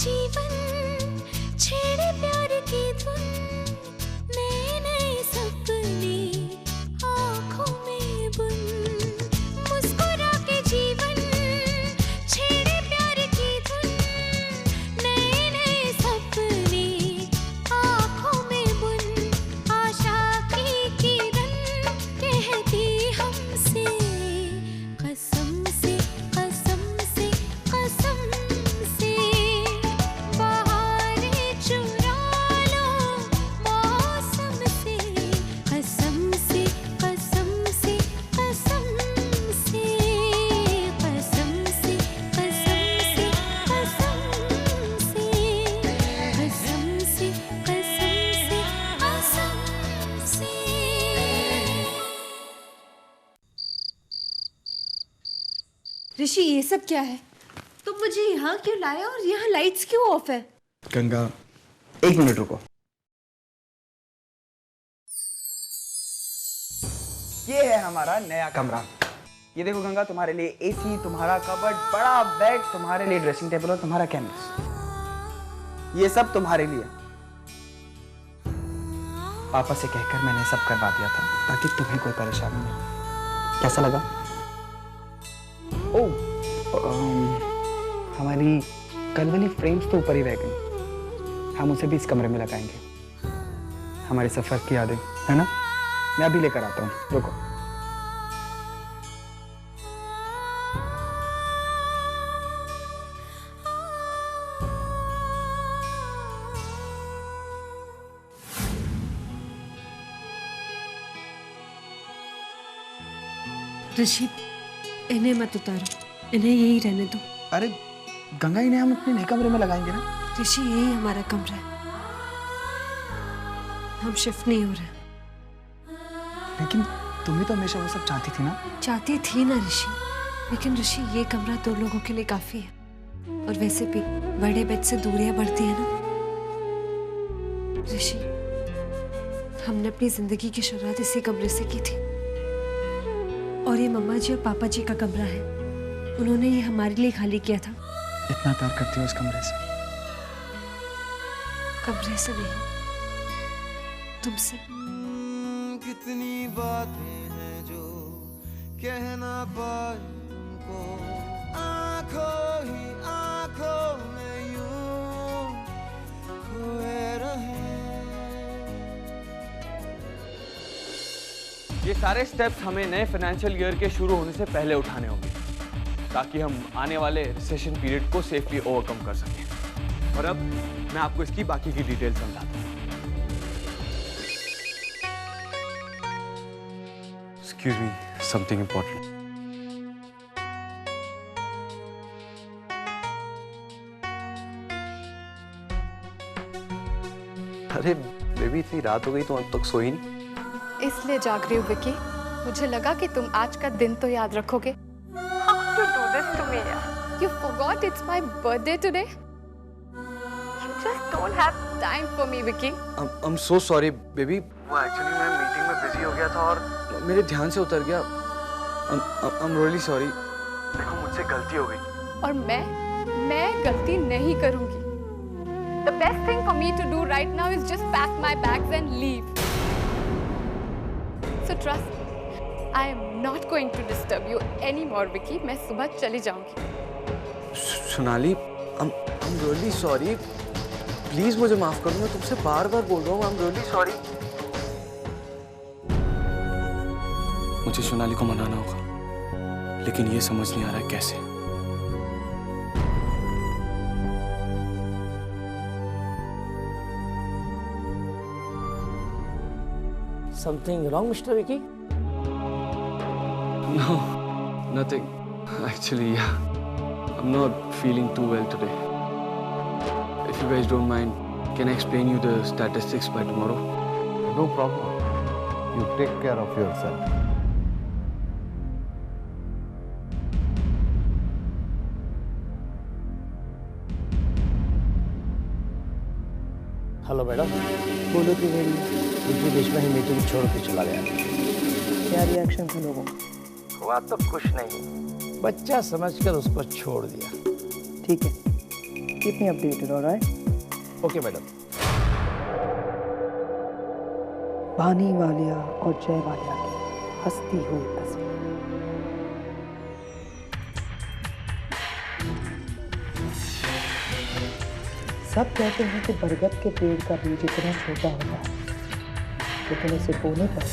जीवन छेड़े प्यार की धुन, नए नए सपने आँखों में बुन। मुस्कुरा के जीवन छेड़े प्यार की धुन, नए नए सपने आँखों में बुन। आशा की किरण कहती हमसे कसम से कसम से कसम से, बहारें चुरा लो मौसम से, कसम से कसम से कसम से, कसम से कसम से कसम से, कसम से कसम से कसम से। ऋषि, ये सब क्या है? तुम मुझे यहाँ क्यों लाए और यहाँ लाइट्स क्यों ऑफ है? गंगा, 1 मिनट रुको। ये है हमारा नया कमरा। ये देखो गंगा, तुम्हारे लिए एसी, तुम्हारा कबर्ड, बड़ा बेड, तुम्हारे लिए ड्रेसिंग टेबल और तुम्हारा कैनवस। ये सब तुम्हारे लिए। पापा से कहकर मैंने सब करवा दिया था ताकि तुम्हें कोई परेशानी नहीं। कैसा लगा? ओह, हमारी कल वाली फ्रेम्स तो ऊपर ही रह गई, हम उसे भी इस कमरे में लगाएंगे। हमारे सफर की यादें, है ना? मैं अभी लेकर आता हूँ, रुको। ऋषि, इन्हें मत उतारो, इन्हें यही रहने दो। अरे गंगा, इन्हें हम अपने नए कमरे में लगाएंगे ना। ऋषि, यही हमारा कमरा है, हम शिफ्ट नहीं हो रहे। लेकिन तुम भी तो हमेशा वो सब चाहती थी ना। चाहती थी ना ऋषि, लेकिन ऋषि ये कमरा 2 लोगों के लिए काफी है, और वैसे भी बड़े बेड से दूरियां बढ़ती है ना। ऋषि, हमने अपनी जिंदगी की शुरुआत इसी कमरे से की थी, और ये मम्मा जी और पापा जी का कमरा है, उन्होंने ये हमारे लिए खाली किया था। इतना प्यार करती हो इस कमरे से? कमरे से नहीं, तुमसे। कितनी बातें हैं जो कह ना पाए तुमको, आंखों ही आंखों में यूं खोए रहे। ये सारे स्टेप्स हमें नए फाइनेंशियल ईयर के शुरू होने से पहले उठाने होंगे, ताकि हम आने वाले रिसेशन पीरियड को सेफली ओवरकम कर सकें। और अब मैं आपको इसकी बाकी की डिटेल समझाता हूँ। Excuse me, something important. अरे बेबी, इतनी रात हो गई, तुम अब तक सोई नहीं? इसलिए जाग रही हूँ विकी, मुझे लगा कि तुम आज का दिन तो याद रखोगे। How could you do this to me, यार? You forgot it's my birthday today? You just don't have time for me, Vicky. I'm so sorry, baby. वो एक्चुअली मैं मीटिंग में बिजी हो गया था और मेरे ध्यान से उतर गया। I'm really sorry. देखो, मुझसे गलती हो गई। और मैं गलती नहीं करूँगी। The best thing for me to do right now is just pack my bags and leave. So trust me, I am not going to disturb you anymore, Vicky. मैं सुबह चली जाऊँगी। Sonali, I'm really sorry. Please मुझे माफ कर दो, मैं तुमसे बार-बार बोल रहा हूँ। I'm really sorry. मुझे सोनाली को मनाना होगा, लेकिन ये समझ नहीं आ रहा है कैसे। Something wrong, Mr. Vicky? No, nothing. Actually, yeah. I'm not feeling too well today. If you guys don't mind, can I explain you the statistics by tomorrow? No problem. You take care of yourself. Hello madam, बोलो कि मेरी इनकी बीच में ही meeting छोड़ के चला गया। क्या रिएक्शन थे लोगों? हुआ तो कुछ नहीं, बच्चा समझकर उसको छोड़ दिया। ठीक है, Keep me updated, all right? Okay madam. बानी वालिया और जय वालिया की हंसती हुई तस्वीर। सब कहते हैं कि बरगद के पेड़ का बीज इतना छोटा होता है, लेकिन उसे बोने पर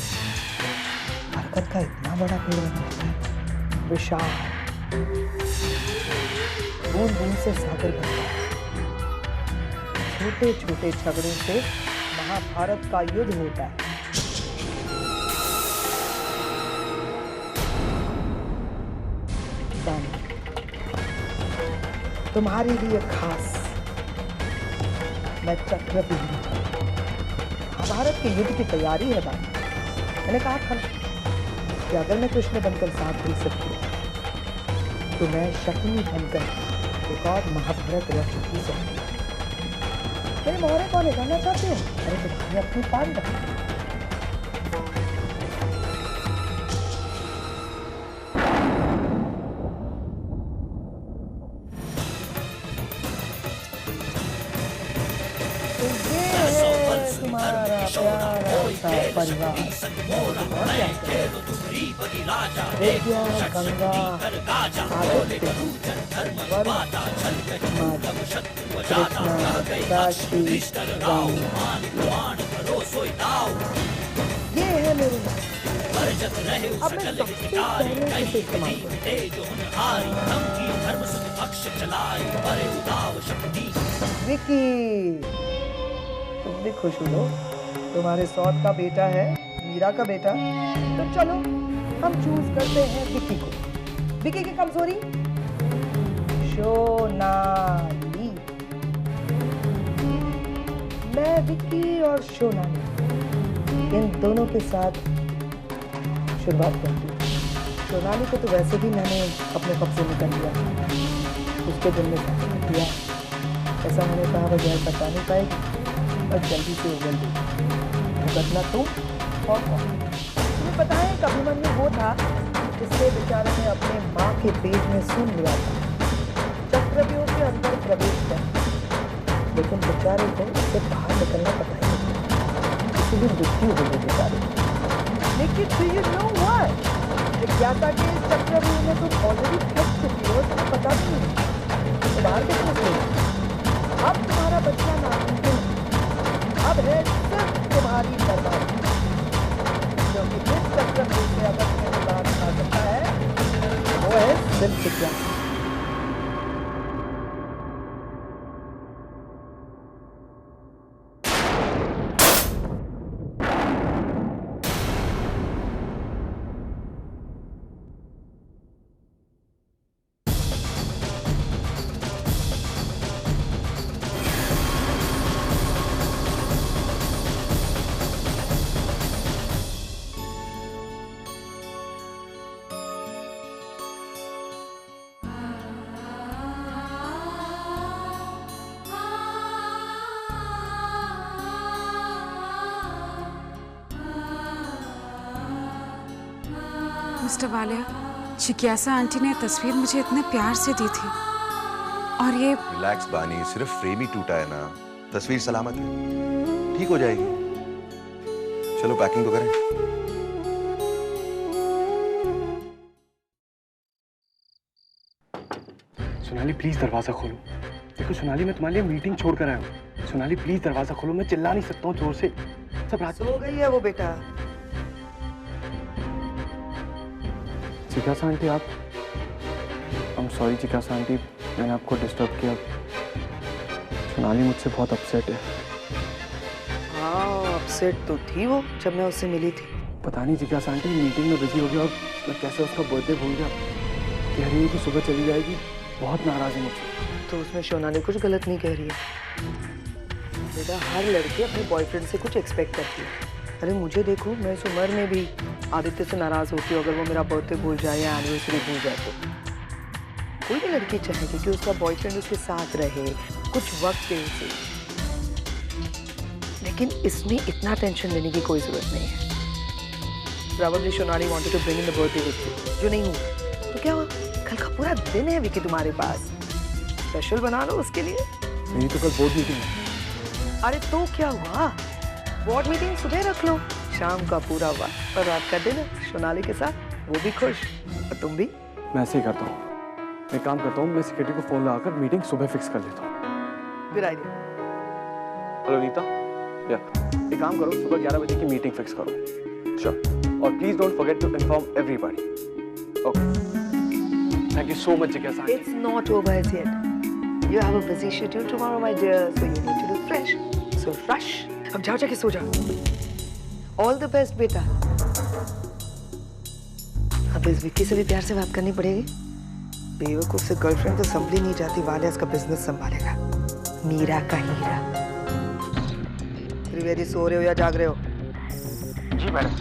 बरगद का इतना बड़ा पेड़ बना होता है, विशाल, बूंद बूंद से सागर बनता है। छोटे छोटे झगड़ों से महाभारत का युद्ध होता है। तुम्हारे लिए खास मैं चक्रव्यूह महाभारत के युद्ध की तैयारी है बात। मैंने कहा था कि अगर मैं कृष्ण बनकर साथ दे सकती हूँ तो मैं शकुनी बनकर एक और महाभारत रच भी सकती हूँ। मेरे मोहरे कौन है जानना चाहते हो? अरे तुम्हारे अपनी पांडव। विद्या, गंगा, आदित्य, वरुण, कृष्णा, काशी, राम, ये है मेरे अब मैं सबसे पहले इसे इस्तेमाल विकी, तुम भी खुश हो? तुम्हारे सौत का बेटा है, मीरा का बेटा। तो चलो हम चूज करते हैं विकी को। विकी की कमजोरी सोनाली। मैं विकी और सोनाली इन दोनों के साथ शुरुआत करती हूँ। सोनाली को तो वैसे भी मैंने अपने कब्जे में कर लिया, उसके दिल में दिया। ऐसा मैंने कहा वह बचा नहीं पाएगी और जल्दी से उगल दी। भुगतना तुम और कौन? तुम्हें पता है अभिमन्यु वो था जिससे बेचारे ने अपने माँ के पेट में सुन लिया था, चक्रव्यूह के अंदर प्रवेश कर, लेकिन बेचारे को उससे बाहर निकलना पता ही नहीं, इसीलिए मृत्यु हो गई बेचारे। लेकिन do you know what? जिज्ञासा के इस चक्रव्यूह में तुम ऑलरेडी फंस चुकी हो, तुम्हें पता भी नहीं बाहर कैसे निकलोगे। अब तुम्हारा बचना नामुमकिन है, अब है सिर्फ तुम्हारी बर्बादी, क्योंकि इस चक्रव्यूह से अगर तुम्हें बाहर आ सकता है वो है सिर्फ जिज्ञासा। मिस्टर वालिया, जिज्ञासा आंटी ने तस्वीर मुझे इतने प्यार से दी थी और ये रिलैक्स बानी, सिर्फ फ्रेम ही टूटा है ना, तस्वीर सलामत है, ठीक हो जाएगी। चलो पैकिंग तो करें। सोनाली प्लीज दरवाजा खोलो। देखो सोनाली, मैं तुम्हारे लिए मीटिंग छोड़ कर आया हूँ। सोनाली प्लीज दरवाजा खोलो, मैं चिल्ला नहीं सकता हूँ जोर से। सब रात सो गई है वो बेटा। जिज्ञासा आंटी आप, आई एम सॉरी जिज्ञासा आंटी, मैंने आपको डिस्टर्ब किया। सोनाली मुझसे बहुत अपसेट है। हाँ अपसेट तो थी वो जब मैं उससे मिली थी। पता नहीं जिज्ञासा आंटी मीटिंग में बिजी हो गया और मैं कैसे उसका बर्थडे भूल गया। कह रही है कि सुबह चली जाएगी, बहुत नाराज है मुझसे। तो उसमें सोनाली कुछ गलत नहीं कह रही है बेटा। हर लड़की अपने बॉयफ्रेंड से कुछ एक्सपेक्ट करती है। अरे मुझे देखो, मैं इस उम्र में भी आदित्य से नाराज होती हूँ अगर वो मेरा बर्थडे भूल जाए या एनिवर्सरी भूल जाए। तो कोई भी लड़की चाहेगी कि उसका बॉयफ्रेंड उसके साथ रहे, कुछ वक्त दे उसे, लेकिन इसमें इतना टेंशन लेने की कोई जरूरत नहीं है। Probably Shonali wanted to bring in the birthday with you, जो नहीं हुआ। तो क्या हुआ, कल का पूरा दिन है विकी तुम्हारे पास, स्पेशल बना लो उसके लिए। मेरी तो कल बोर्ड मीटिंग है। अरे तो क्या हुआ, बोर्ड मीटिंग सुबह रख लो, शाम का पूरा वक्त और रात का डिनर सोनाली के साथ, वो भी खुश और तुम भी। मैं ऐसे ही करता हूँ, मैं काम करता हूँ, मैं सेक्रेटरी को फोन लगाकर मीटिंग सुबह फिक्स कर लेता हूँ। Good idea. हेलो नीता, या एक काम करो, सुबह 11 बजे की मीटिंग फिक्स करो। श्योर, और please don't forget to inform everybody. Okay, thank you so much जिज्ञासा। It's not over as yet. You have a busy schedule tomorrow, my dear, so you need to look fresh. So rush. अब जाओ जाके सो जाओ। All the best, बेटा। अब इस विक्की से भी प्यार से बात करनी पड़ेगी। बेवकूफ से गर्लफ्रेंड तो संभली नहीं जाती, वालिया इसका बिजनेस संभालेगा। मीरा का हीरा। त्रिवेदी, सो रहे हो या जाग रहे हो? जी मैडम।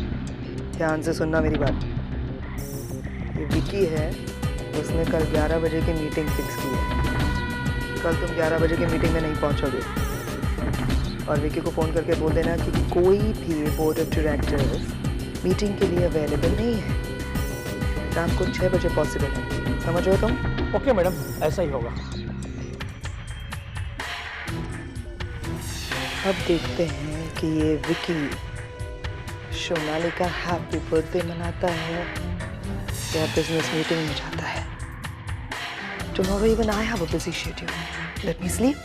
ध्यान से सुनना मेरी बात। ये विक्की है, उसने कल 11 बजे की मीटिंग फिक्स की है। कल तुम 11 बजे की मीटिंग में नहीं पहुंचोगे, और विक्की को फ़ोन करके बोल देना कि कोई भी बोर्ड ऑफ डायरेक्टर्स मीटिंग के लिए अवेलेबल नहीं है। शाम को 6 बजे पॉसिबल है, समझ रहे हो तुम? ओके मैडम, ऐसा ही होगा। अब देखते हैं कि ये विक्की सोनाली का हैप्पी बर्थडे मनाता है या बिजनेस मीटिंग में जाता है। Tomorrow even I have a busy schedule. Let me sleep.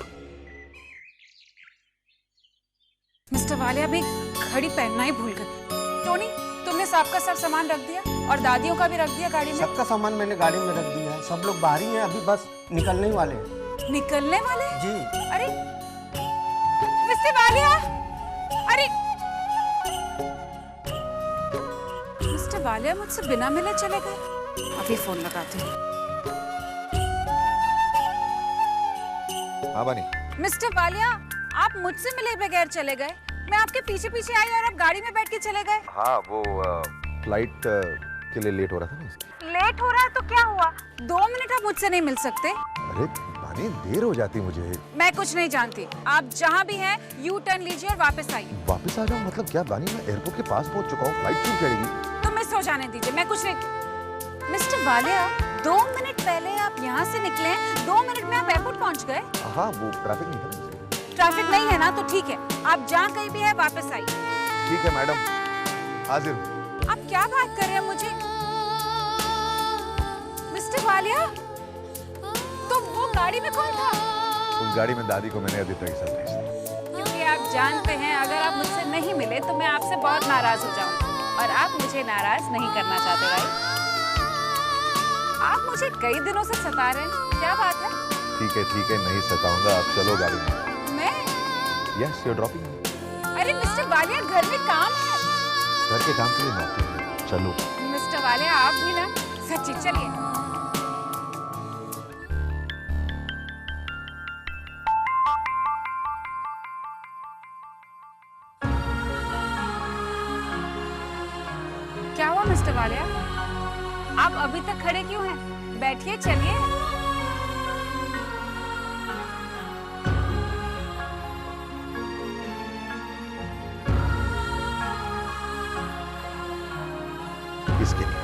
Mister Walia भी घड़ी पहनना ही भूल गए। टोनी, तुमने सबका सब सामान रख दिया और दादियों का भी रख दिया गाड़ी में? सबका सामान मैंने गाड़ी में रख दिया है, सब लोग बाहर ही हैं, अभी बस निकलने ही वाले हैं। निकलने वाले? जी। अरे मिस्टर वालिया, अरे मिस्टर वालिया मुझसे बिना मिले चले गए। अभी फोन लगाती हूँ। हाँ बानी। मिस्टर वालिया, आप मुझसे मिले बगैर चले गए। मैं आपके पीछे पीछे आई और आप गाड़ी में बैठ के चले गए। हाँ, वो फ्लाइट के लिए लेट हो रहा था ना इसलिए। लेट हो रहा है तो क्या हुआ? 2 मिनट आप मुझसे नहीं मिल सकते? अरे बानी, देर हो जाती मुझे। मैं कुछ नहीं जानती, आप जहाँ भी हैं यू टर्न लीजिए और वापस आइए। वापस आ जाऊँ मतलब क्या बानी? मैं एयरपोर्ट के पास पहुँच चुका हूँ, फ्लाइट क्यों चढ़ेगी? तो मिस हो जाने दीजिए, मैं कुछ नहीं। मिस्टर वालिया, 2 मिनट पहले आप यहाँ से निकले, 2 मिनट में आप एयरपोर्ट पहुँच गए। हाँ, वो ट्रैफिक नहीं था। ट्रैफिक नहीं है ना, तो ठीक है, आप जहाँ कहीं भी है वापस आइए। ठीक है मैडम, हाजिर हूँ। आप क्या बात कर रहे हैं मुझे? मिस्टर वालिया, तो वो गाड़ी में कौन था? उस गाड़ी में दादी को मैंने आदित्य के साथ भेज दिया। क्योंकि आप जानते हैं अगर आप मुझसे नहीं मिले तो मैं आपसे बहुत नाराज हो जाऊंगी, और आप मुझे नाराज नहीं करना चाहते, राइट? आप मुझे कई दिनों से सता रहे हैं, क्या बात है? ठीक है, नहीं सताऊंगा। आप चलो गाड़ी में। मैं? Yes, you are dropping. अरे मिस्टर वालिया, घर में काम है। घर के काम के लिए नौकरी है, चलो। मिस्टर वालिया, आप भी ना, सच्ची चलिए। क्या हुआ मिस्टर वालिया? आप अभी तक खड़े क्यों हैं? बैठिए, चलिए। इसके लिए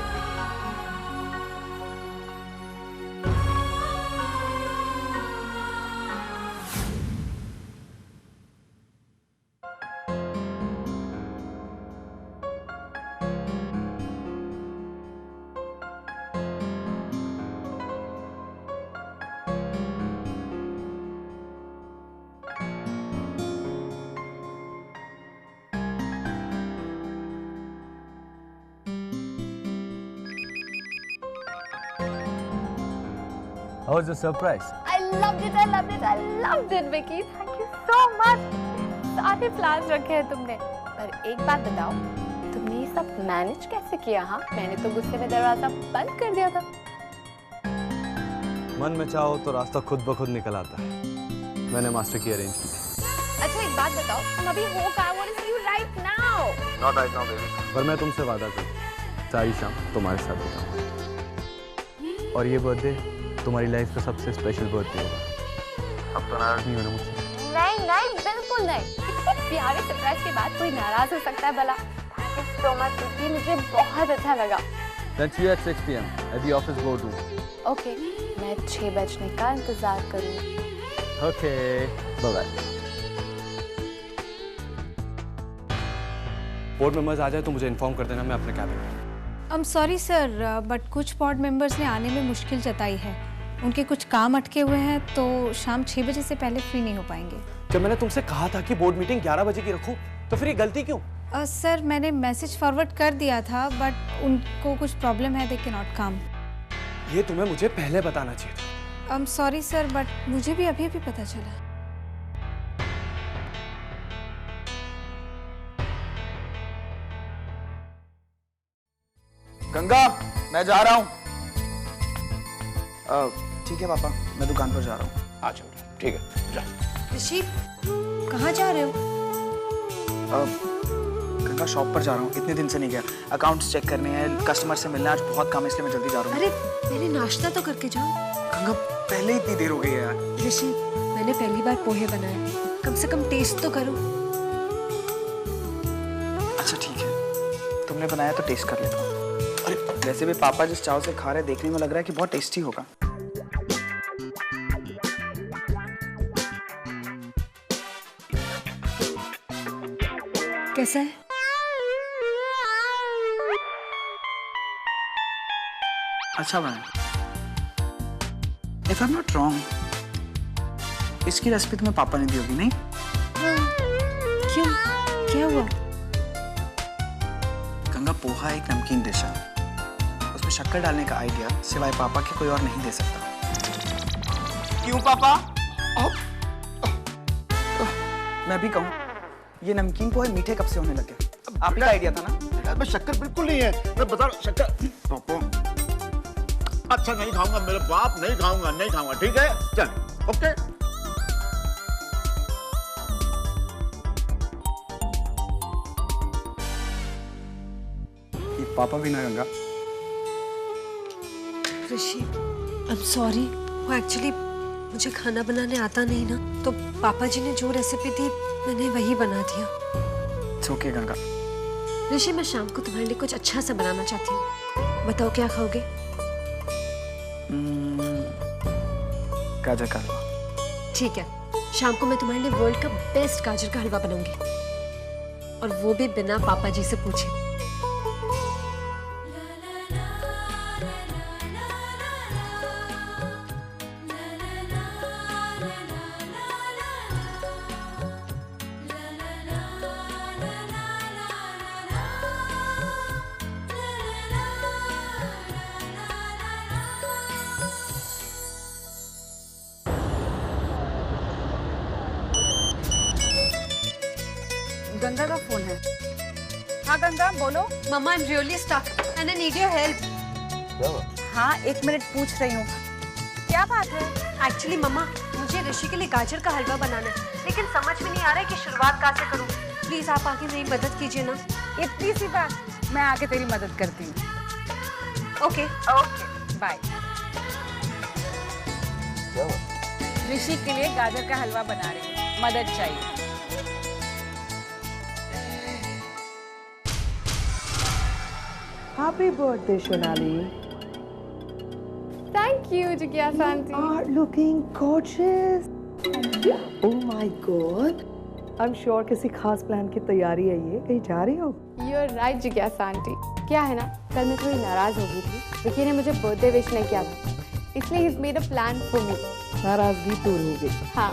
How was the surprise? I loved it, I loved it, I loved it, Vicky. Thank you so much. सारे प्लान्स रखे हैं तुमने। पर एक बात बताओ, तुमने ये सब मैनेज कैसे किया? हाँ, मैंने तो गुस्से में दरवाजा बंद कर दिया था। मन में चाहो तो रास्ता खुद ब खुद निकल आता है। मैंने मास्टर की अरेंज की थी। अच्छा एक बात बताओ, तुम अभी हो कहाँ? I want to see you right now. Not right now, baby. पर मैं तुमसे वादा करूँ, सारी शाम तुम्हारे साथ बिताऊंगा। और ये बर्थडे तुम्हारी लाइफ का सबसे स्पेशल बर्थडे होगा। अब तो नाराज नहीं होना मुझसे? नहीं, बिल्कुल नहीं। इतने प्यारे सरप्राइज के बाद कोई नाराज हो सकता है भला? Thank you so much, Vicky. मुझे बहुत अच्छा लगा। Then see you at 6 p.m. at the office boardroom. Okay, मैं 6 बजने का इंतजार करूँगी। Okay bye bye. Board members आ जाए तो मुझे इन्फॉर्म कर देना, मैं अपने कैबिन में। I am sorry sir, but कुछ बोर्ड मेंबर्स ने आने में मुश्किल जताई है। उनके कुछ काम अटके हुए हैं तो शाम 6 बजे से पहले फ्री नहीं हो पाएंगे। जब मैंने तुमसे कहा था कि बोर्ड मीटिंग 11 बजे की रखो, तो फिर ये गलती क्यों? सर मैंने मैसेज फॉरवर्ड कर दिया था, बट उनको कुछ प्रॉब्लम है, दे कैन नॉट कम। ये तुम्हें मुझे पहले बताना चाहिए था। I am sorry sir, but मुझे भी अभी अभी पता चला। गंगा, मैं जा रहा हूँ। ठीक है पापा, मैं दुकान पर जा रहा हूँ। आ जाओ, ठीक है जा। ऋषि कहाँ जा रहे हो? गंगा शॉप पर जा रहा हूँ, इतने दिन से नहीं गया। अकाउंट्स चेक करने हैं, कस्टमर से मिलना, आज बहुत काम है इसलिए मैं जल्दी जा रहा हूँ। अरे पहले नाश्ता तो करके जाओ। गंगा पहले इतनी देर हो गई है यार। ऋषि मैंने पहली बार पोहे बनाए, कम से कम टेस्ट तो करो। अच्छा ठीक है, तुमने बनाया तो टेस्ट कर लेता हूँ। अरे वैसे भी पापा जिस चाव से खा रहे देखने में लग रहा है कि बहुत टेस्टी होगा। कैसा है? अच्छा बना। If I'm not wrong, इसकी रेसिपी तुम्हें पापा ने दी होगी नहीं? क्यों, क्या हुआ? गंगा पोहा एक नमकीन डिश है, उसमें शक्कर डालने का आइडिया सिवाय पापा के कोई और नहीं दे सकता। क्यों पापा? मैं भी कहूँ, ये नमकीन पोहे मीठे कब से होने लगे? आप ही का आइडिया था ना? मैं शक्कर बिल्कुल नहीं है, मैं बता रहा हूँ शक्कर। पापा अच्छा नहीं खाऊंगा, मेरे बाप नहीं खाऊंगा, नहीं खाऊंगा, ठीक है चल ओके। ये पापा भी ना गंगा। ऋषि आई एम सॉरी, वो एक्चुअली मुझे खाना बनाने आता नहीं ना, तो पापा जी ने जो रेसिपी दी मैंने वही बना दिया। It's okay Ganga. ऋषि मैं शाम को तुम्हारे लिए कुछ अच्छा सा बनाना चाहती हूँ, बताओ क्या खाओगे? गाजर का हलवा। ठीक है, शाम को मैं तुम्हारे लिए वर्ल्ड का बेस्ट गाजर का हलवा बनाऊंगी, और वो भी बिना पापा जी से पूछे। गंगा का फोन है। हाँ गंगा बोलो। Mamma I am really stuck and I need your help. हाँ 1 मिनट पूछ रही हूँ, क्या बात है? एक्चुअली मम्मा मुझे ऋषि के लिए गाजर का हलवा बनाना है, लेकिन समझ में नहीं आ रहा है कि शुरुआत कहाँ से करूँ। प्लीज आप आके मेरी मदद कीजिए ना। इतनी सी बात, मैं आके तेरी मदद करती हूँ। Okay okay bye. ऋषि के लिए गाजर का हलवा बना रही हूँ, मदद चाहिए। Happy birthday, Shonali. Thank you, Jigyasa aunty. You are looking gorgeous. Oh my God. I'm sure किसी खास प्लान की तैयारी है ये, कहीं जा रही हो? You're right, Jigyasa aunty. क्या है ना, कल मैं थोड़ी नाराज हो गई थी। विकी ने मुझे बर्थडे विश नहीं किया था, इसलिए he's made a plan for me. नाराजगी दूर हो गई। हाँ।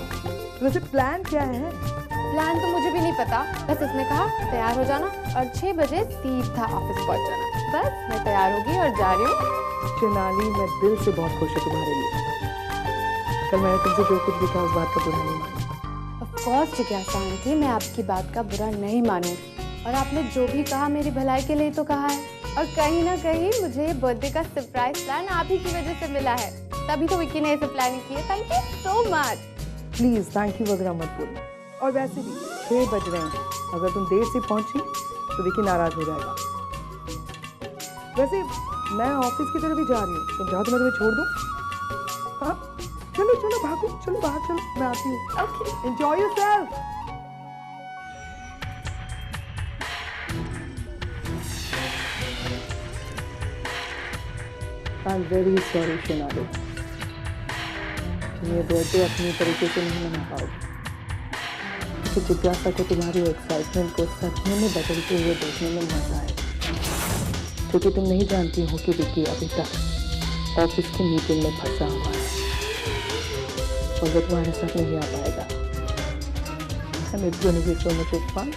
वैसे प्लान क्या है? प्लान तो मुझे भी नहीं पता, बस इसने कहा तैयार हो जाना और 6 बजे सीधा ऑफिस पहुंच जाना। बस मैं तैयार होगी और जा रही हूँ। शोनाली मैं दिल से बहुत खुश हूँ तुम्हारे लिए। कल मैंने तुमसे जो कुछ भी कहा उस बात का बुरा नहीं माना। ऑफ कोर्स जिज्ञासा आंटी, मैं आपकी बात का बुरा नहीं मानूंगी, और आपने जो भी कहा मेरी भलाई के लिए तो कहा है, और कहीं ना कहीं मुझे बर्थडे का सरप्राइज प्लान आप ही की वजह से मिला है, तभी तो विकी ने ऐसे प्लानिंग की है। Thank you so much. Please thank you वगैरह मत बोलो। और वैसे भी 6 बज रहे हैं, अगर तुम देर से पहुंची तो विकी नाराज हो जाएगा। वैसे मैं ऑफिस की तरफ भी जा रही हूँ, तुम चाहो तो मैं तुम्हें छोड़ दूँ? हाँ चलो चलो भागो, चलो बाहर चलो, मैं आती हूँ। Okay enjoy yourself. I am very sorry Shonali, तुम ये बर्थडे अपनी तरीके से नहीं मना पाओगे, क्योंकि जिज्ञासा को तुम्हारी एक्साइटमेंट को सपने में बदलते हुए देखने में मजा आएगा, क्योंकि तुम नहीं जानती हो कि विक्की अभी तक ऑफिस की मीटिंग में फंसा हुआ है और वो तुम्हारे साथ नहीं आ पाएगा। And it's going to be so much fun.